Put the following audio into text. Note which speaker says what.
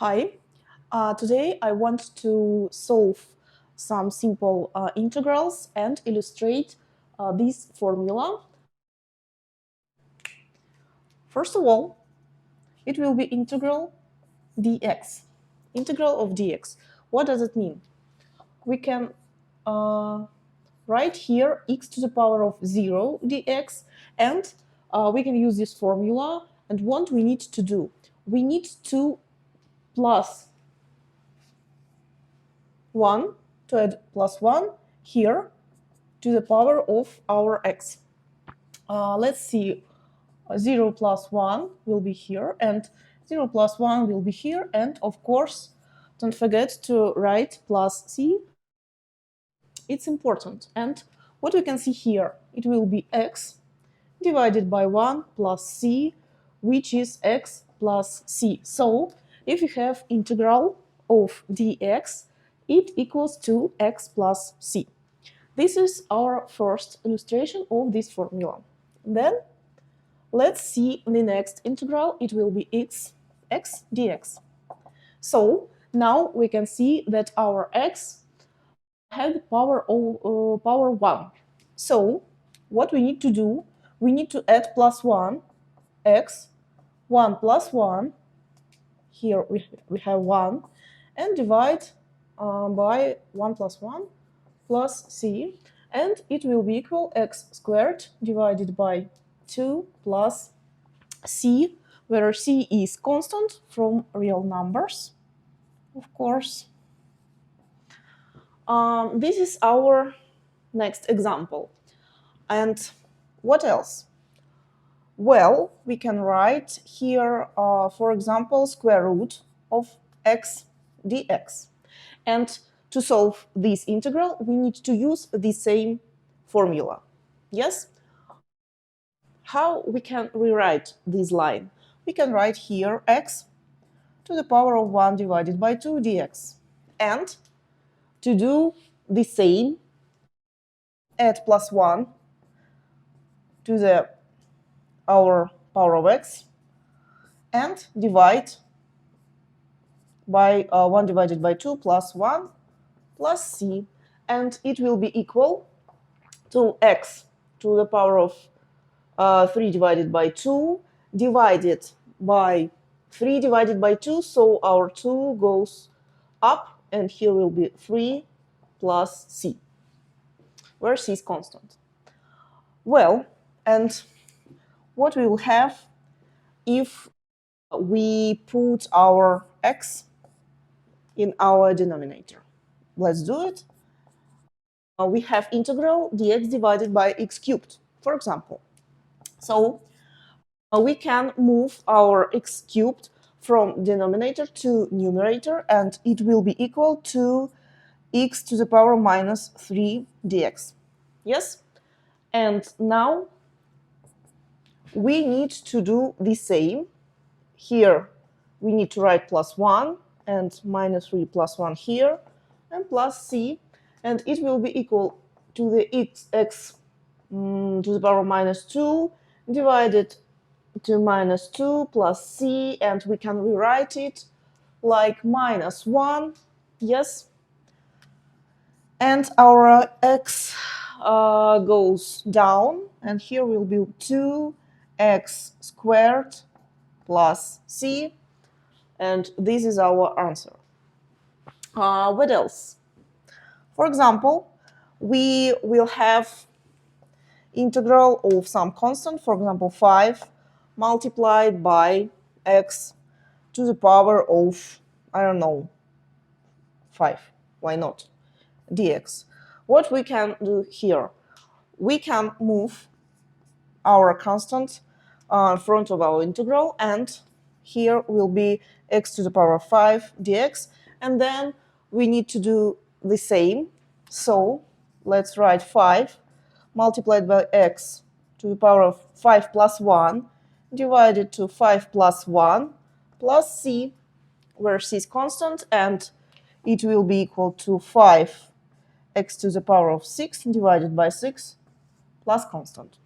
Speaker 1: Hi, today I want to solve some simple integrals and illustrate this formula. First of all, it will be integral dx. Integral of dx. What does it mean? We can write here x to the power of 0 dx, and we can use this formula. And what we need to do? We need to plus 1 to add plus 1 here to the power of our x. Let's see, 0 plus 1 will be here, and 0 plus 1 will be here, and of course, don't forget to write plus c. It's important. And what we can see here, it will be x divided by 1 plus c, which is x plus c. So if you have integral of dx, it equals to x plus c. This is our first illustration of this formula. Then let's see the next integral. It will be x dx. So now we can see that our x had power 1. So what we need to do, we need to add plus 1, x, 1 plus 1, here we have 1, and divide by 1 plus 1 plus c, and it will be equal x squared divided by 2 plus c, where c is constant from real numbers, of course. This is our next example. And what else? Well, we can write here, for example, square root of x dx. And to solve this integral, we need to use the same formula. Yes? How we can rewrite this line? We can write here x to the power of 1 divided by 2 dx. And to do the same, add plus 1 to the our power of x and divide by 1 divided by 2 plus 1 plus c, and it will be equal to x to the power of 3 divided by 2 divided by 3 divided by 2, so our 2 goes up, and here will be 3 plus c, where c is constant. Well, and what we will have if we put our x in our denominator? Let's do it. We have integral dx divided by x cubed, for example. So we can move our x cubed from denominator to numerator, and it will be equal to x to the power minus 3 dx. Yes? And now we need to do the same. Here we need to write plus 1 and minus 3 plus 1 here, and plus c, and it will be equal to the x to the power minus 2 divided to minus 2 plus c, and we can rewrite it like minus 1, yes? And our x goes down, and here will be 2x squared plus c, and this is our answer. What else? For example, we will have integral of some constant, for example 5 multiplied by x to the power of, I don't know, 5, why not, dx. What we can do here? We can move our constant in front of our integral, and here will be x to the power of 5 dx, and then we need to do the same. So let's write 5 multiplied by x to the power of 5 plus 1 divided to 5 plus 1 plus c, where c is constant, and it will be equal to 5 x to the power of 6 divided by 6 plus constant.